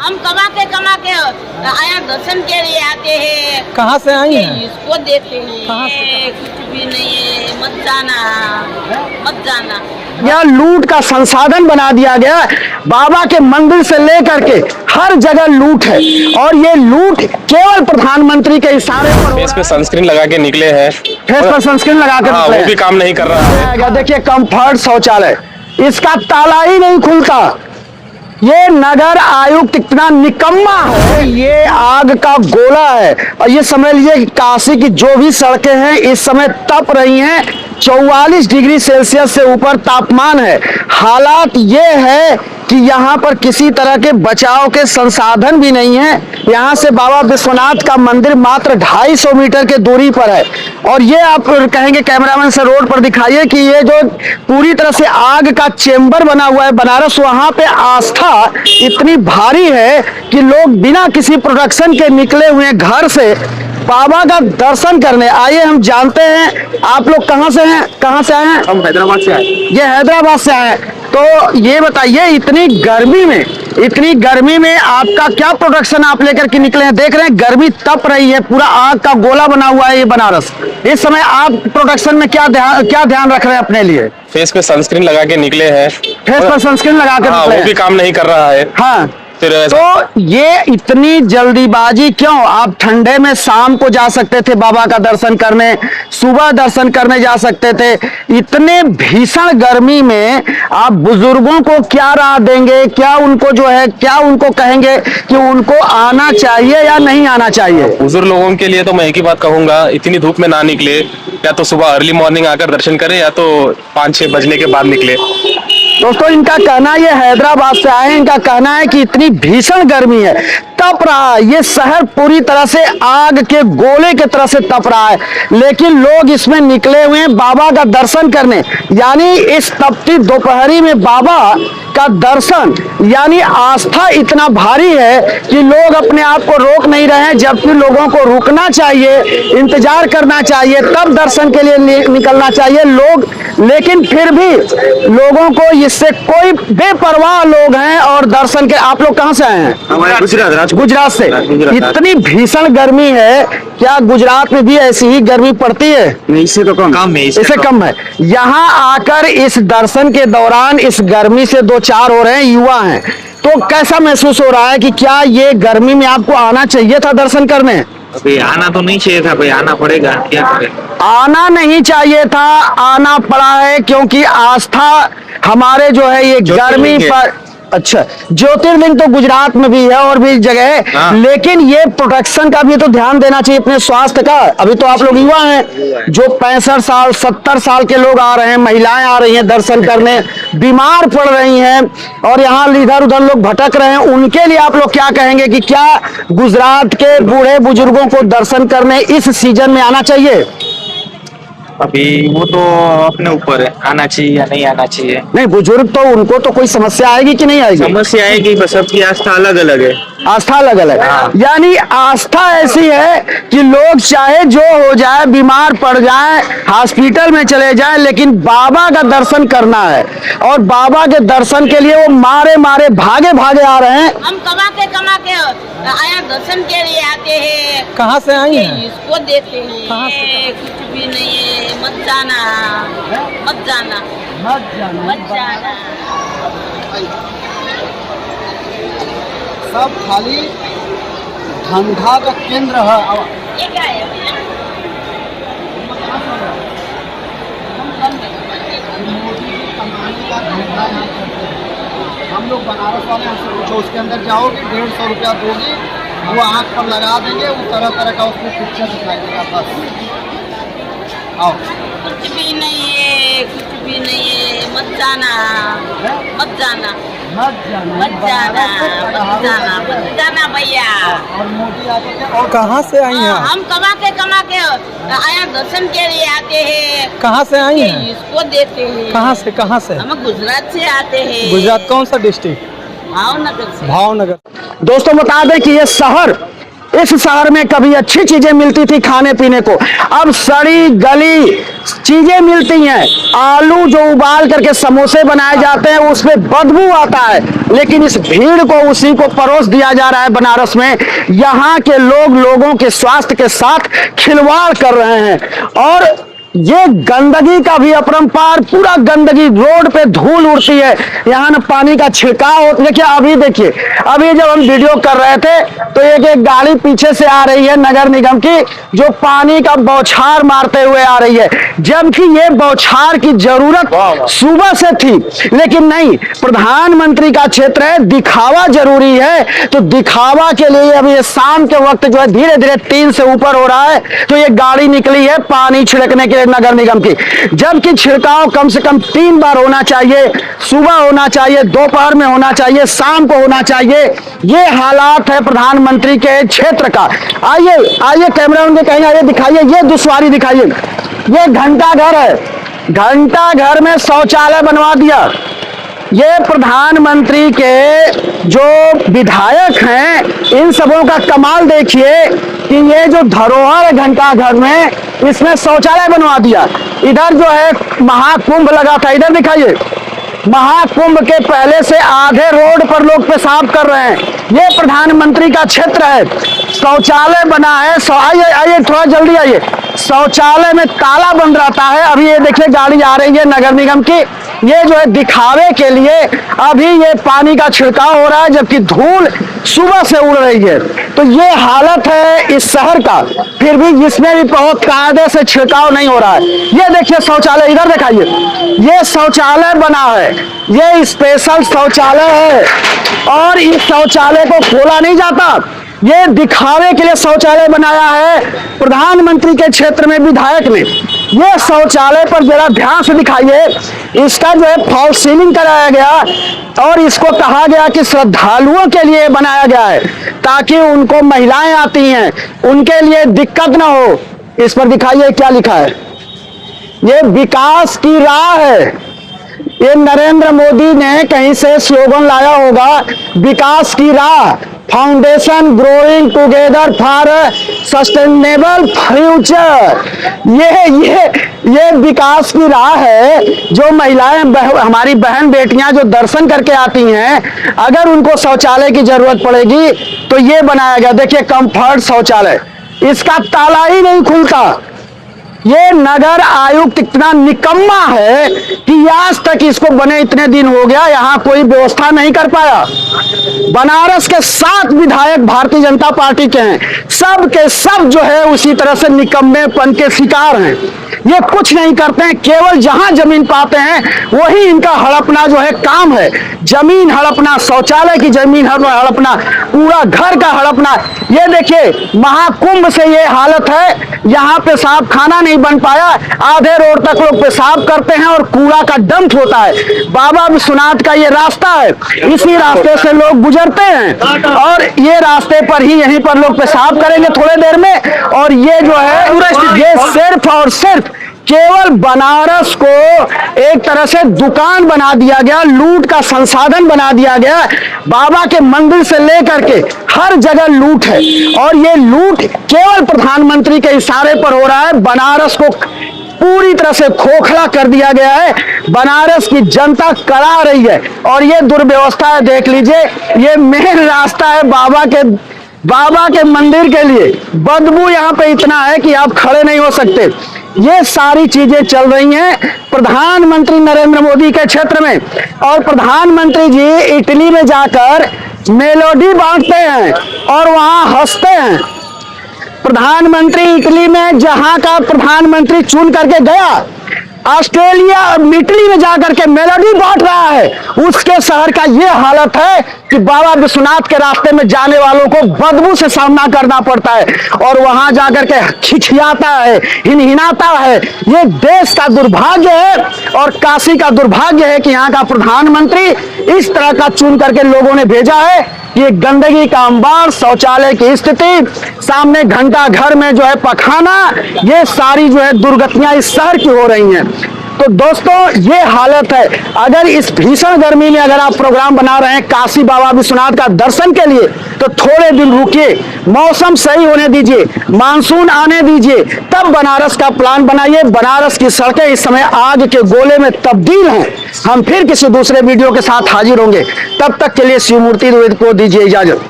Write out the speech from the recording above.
हम कमा के आया दर्शन के लिए आते हैं। कहाँ से आई हैं? इसको देते हैं। कहाँ से? कुछ भी नहीं है, मत जाना। यह लूट का संसाधन बना दिया गया है। बाबा के मंदिर से लेकर के हर जगह लूट है और ये लूट केवल प्रधानमंत्री के इशारे पर। फेस पे सनस्क्रीन लगा के निकले हैं। फेस पर सनस्क्रीन लगा के वो भी काम नहीं कर रहा है। देखिए कंफर्ट शौचालय, इसका ताला ही नहीं खुलता। ये नगर आयुक्त इतना निकम्मा है, ये आग का गोला है। और ये समझ लीजिए कि काशी की जो भी सड़कें हैं इस समय तप रही हैं। 44 डिग्री सेल्सियस से ऊपर तापमान है। हालात ये है कि यहाँ पर किसी तरह के बचाव के संसाधन भी नहीं है। यहाँ से बाबा विश्वनाथ का मंदिर मात्र 250 मीटर के दूरी पर है। और ये आप कहेंगे कैमरामैन से रोड पर दिखाइए कि ये जो पूरी तरह से आग का चेंबर बना हुआ है बनारस, वहाँ पे आस्था इतनी भारी है कि लोग बिना किसी प्रोडक्शन के निकले हुए घर से बाबा का दर्शन करने आइए। हम जानते हैं आप लोग कहाँ से हैं, कहाँ से आए हैं? हम हैदराबाद से आए। ये हैदराबाद से आए हैं। तो ये बताइए इतनी गर्मी में आपका क्या प्रोडक्शन आप लेकर के निकले हैं? देख रहे हैं गर्मी तप रही है, पूरा आग का गोला बना हुआ है ये बनारस। इस समय आप प्रोडक्शन में क्या ध्यान रख रहे हैं अपने लिए? फेस पे सनस्क्रीन लगा के निकले हैं। फेस पर सनस्क्रीन लगा के निकले वो भी काम नहीं कर रहा है। हाँ, तो ये इतनी जल्दीबाजी क्यों? आप ठंडे में शाम को जा सकते थे बाबा का दर्शन करने, सुबह दर्शन करने जा सकते थे। इतने भीषण गर्मी में आप बुजुर्गों को क्या राह देंगे? क्या उनको जो है क्या उनको कहेंगे कि उनको आना चाहिए या नहीं आना चाहिए? बुजुर्ग लोगों के लिए तो मैं एक ही बात कहूंगा, इतनी धूप में ना निकले। या तो सुबह अर्ली मॉर्निंग आकर दर्शन करें या तो 5-6 बजने के बाद निकले। दोस्तों इनका कहना, ये हैदराबाद से आए हैं, इनका कहना है कि इतनी भीषण गर्मी है, तप रहा है ये शहर, पूरी तरह से आग के गोले की तरह से तप रहा है, लेकिन लोग इसमें निकले हुए हैं बाबा का दर्शन करने। यानी इस तपती दोपहरी में बाबा का दर्शन, यानी आस्था इतना भारी है कि लोग अपने आप को रोक नहीं रहे हैं, जबकि लोगों को रुकना चाहिए, इंतजार करना चाहिए, तब दर्शन के लिए निकलना चाहिए लोग। लेकिन फिर भी लोगों को इससे कोई बेपरवाह लोग हैं और दर्शन के। आप लोग कहाँ से आए हैं? गुजरात से। इतनी भीषण गर्मी है, क्या गुजरात में भी ऐसी ही गर्मी पड़ती है? नहीं, इससे तो कम है। इससे कम है। यहाँ आकर इस दर्शन के दौरान इस गर्मी से दो चार हो रहे हैं, युवा हैं, तो कैसा महसूस हो रहा है कि क्या ये गर्मी में आपको आना चाहिए था दर्शन करने? अभी आना तो नहीं चाहिए था भाई, आना पड़ेगा, क्या करें? आना नहीं चाहिए था, आना पड़ा है क्योंकि आस्था हमारे जो है ये गर्मी पर। अच्छा, ज्योतिर्लिंग तो गुजरात में भी है और भी जगह है, लेकिन ये प्रोटेक्शन का भी तो ध्यान देना चाहिए अपने स्वास्थ्य का। अभी तो आप लोग युवा हैं, जो 65 साल 70 साल के लोग आ रहे हैं, महिलाएं आ रही हैं दर्शन करने, बीमार पड़ रही हैं और यहाँ इधर उधर लोग भटक रहे हैं, उनके लिए आप लोग क्या कहेंगे कि क्या गुजरात के बूढ़े बुजुर्गों को दर्शन करने इस सीजन में आना चाहिए? अभी वो तो अपने ऊपर है, आना चाहिए या नहीं आना चाहिए। नहीं, बुजुर्ग तो उनको तो कोई समस्या आएगी कि नहीं आएगी? समस्या आएगी, बस सबकी आस्था अलग अलग है। आस्था अलग अलग है। यानी आस्था ऐसी है कि लोग चाहे जो हो जाए, बीमार पड़ जाए, हॉस्पिटल में चले जाए, लेकिन बाबा का दर्शन करना है। और बाबा के दर्शन के लिए वो मारे मारे भागे भागे आ रहे हैं। हम कमा के आया दर्शन के लिए आते हैं। कहाँ से आई हैं? इसको देते हैं। कहाँ से? कुछ भी नहीं है, मत जाना। सब खाली धंधा का केंद्र है। ये क्या है भैया? हम लोग बनारस वाले हमसे पूछो, उसके अंदर जाओगे 150 रुपया दोगे, वो आँख पर लगा देंगे, वो तरह तरह का उसमें पिक्चर दिखाई देगा। बस आओ। कुछ भी नहीं है, मत जाना भैया। और मोदी आते थे। और कहाँ से आई हैं? हम कमा के आया दर्शन के लिए आते हैं। कहाँ से आई हैं? इसको देते हैं। कहाँ से? हम गुजरात से आते हैं। गुजरात कौन सा डिस्ट्रिक्ट? भावनगर से। भावनगर। दोस्तों बता दें कि ये शहर इस शहर में कभी अच्छी चीजें मिलती थी खाने पीने को, अब सड़ी गली चीजें मिलती हैं। आलू जो उबाल करके समोसे बनाए जाते हैं उसमें बदबू आता है, लेकिन इस भीड़ को उसी को परोस दिया जा रहा है बनारस में। यहाँ के लोगों के स्वास्थ्य के साथ खिलवाड़ कर रहे हैं और ये गंदगी का भी अपरंपार, पूरा गंदगी, रोड पे धूल उड़ती है, यहाँ ना पानी का छिड़काव होता। देखिए अभी जब हम वीडियो कर रहे थे तो एक गाड़ी पीछे से आ रही है नगर निगम की, जो पानी का बौछार मारते हुए आ रही है, जबकि ये बौछार की जरूरत सुबह से थी, लेकिन नहीं, प्रधानमंत्री का क्षेत्र है, दिखावा जरूरी है, तो दिखावा के लिए अभी ये शाम के वक्त जो है धीरे धीरे 3 से ऊपर हो रहा है, तो ये गाड़ी निकली है पानी छिड़कने के नगर निगम की, जबकि छिड़काव कम से कम 3 बार होना चाहिए, सुबह होना चाहिए, दोपहर में होना चाहिए, शाम को होना चाहिए। ये हालात है प्रधानमंत्री के क्षेत्र का। आइए कैमरामैन के कहेंगे, आइए दिखाइए, ये दुश्वारी दिखाइए। ये घंटा घर है, घंटा घर में शौचालय बनवा दिया। ये प्रधानमंत्री के जो विधायक हैं इन सबों का कमाल देखिए कि ये जो धरोहर है घंटा घर में, इसमें शौचालय बनवा दिया। इधर जो है महाकुंभ लगा था, इधर दिखाइए, महाकुंभ के पहले से आधे रोड पर लोग पेशाब कर रहे हैं। ये प्रधानमंत्री का क्षेत्र है, शौचालय बना है। आइए थोड़ा जल्दी आइए, शौचालय में ताला बंद रहता है। अभी ये देखिए गाड़ी आ रही है नगर निगम की, ये जो है दिखावे के लिए अभी ये पानी का छिड़काव हो रहा है, जबकि धूल सुबह से उड़ रही है। तो ये हालत है इस शहर का, फिर भी इसमें भी बहुत कायदे से छिड़काव नहीं हो रहा है। ये देखिए शौचालय, इधर दिखाइए, ये शौचालय बना है, ये स्पेशल शौचालय है और इस शौचालय को खोला नहीं जाता, ये दिखावे के लिए शौचालय बनाया है प्रधानमंत्री के क्षेत्र में विधायक ने। ये शौचालय पर जरा ध्यान से दिखाइए, इसका जो है फॉल सीलिंग कराया गया और इसको कहा गया कि श्रद्धालुओं के लिए बनाया गया है, ताकि उनको महिलाएं आती हैं उनके लिए दिक्कत ना हो। इस पर दिखाइए क्या लिखा है, ये विकास की राह है। ये नरेंद्र मोदी ने कहीं से स्लोगन लाया होगा, विकास की राह, foundation growing together for sustainable future. ये विकास की राह है। जो महिलाएं हमारी बहन बेटियां जो दर्शन करके आती हैं, अगर उनको शौचालय की जरूरत पड़ेगी तो ये बनाया गया। देखिए कंफर्ट शौचालय, इसका ताला ही नहीं खुलता। ये नगर आयुक्त इतना निकम्मा है कि आज तक इसको बने इतने दिन हो गया, यहाँ कोई व्यवस्था नहीं कर पाया। बनारस के 7 विधायक भारतीय जनता पार्टी के हैं, सब के सब जो है उसी तरह से निकम्मेपन के शिकार हैं। ये कुछ नहीं करते हैं, केवल जहां जमीन पाते हैं वही इनका हड़पना जो है काम है। जमीन हड़पना, शौचालय की जमीन हड़पना, पूरा घर का हड़पना। ये देखिए महाकुंभ से ये हालत है, यहाँ पेशाब खाना नहीं बन पाया, आधे रोड तक लोग पेशाब करते हैं और कूड़ा का डंप होता है। बाबा विश्वनाथ का ये रास्ता है, इसी रास्ते से लोग गुजरते हैं और ये रास्ते पर ही यहीं पर लोग पेशाब करेंगे थोड़ी देर में। और ये जो है ये सिर्फ और सिर्फ केवल बनारस को एक तरह से दुकान बना दिया गया, लूट का संसाधन बना दिया गया। बाबा के मंदिर से लेकर के हर जगह लूट है और ये लूट केवल प्रधानमंत्री के इशारे पर हो रहा है। बनारस को पूरी तरह से खोखला कर दिया गया है, बनारस की जनता करा रही है और ये दुर्व्यवस्था है। देख लीजिए, ये मेन रास्ता है बाबा के मंदिर के लिए। बदबू यहाँ पे इतना है कि आप खड़े नहीं हो सकते। ये सारी चीजें चल रही हैं प्रधानमंत्री नरेंद्र मोदी के क्षेत्र में। और प्रधानमंत्री जी इटली में जाकर मेलोडी बांटते हैं और वहां हंसते हैं। प्रधानमंत्री इटली में जहां का प्रधानमंत्री चुन करके गया, ऑस्ट्रेलिया इटली में जाकर के मेलोडी बांट रहा है, उसके शहर का ये हालत है कि बाबा विश्वनाथ के रास्ते में जाने वालों को बदबू से सामना करना पड़ता है और वहां जाकर के खिखियाता है, हिनहिनाता है। ये देश का दुर्भाग्य है और काशी का दुर्भाग्य है कि यहाँ का प्रधानमंत्री इस तरह का चुन करके लोगों ने भेजा है। ये गंदगी का अंबार, शौचालय की स्थिति, सामने घंटा घर में जो है पखाना, ये सारी जो है दुर्गतियां इस शहर की हो रही हैं। तो दोस्तों ये हालत है। अगर इस भीषण गर्मी में अगर आप प्रोग्राम बना रहे हैं काशी बाबा विश्वनाथ का दर्शन के लिए, तो थोड़े दिन रुकिए, मौसम सही होने दीजिए, मानसून आने दीजिए, तब बनारस का प्लान बनाइए। बनारस की सड़कें इस समय आग के गोले में तब्दील हैं। हम फिर किसी दूसरे वीडियो के साथ हाजिर होंगे, तब तक के लिए शिवमूर्ति द्विवेदी को दीजिए इजाजत।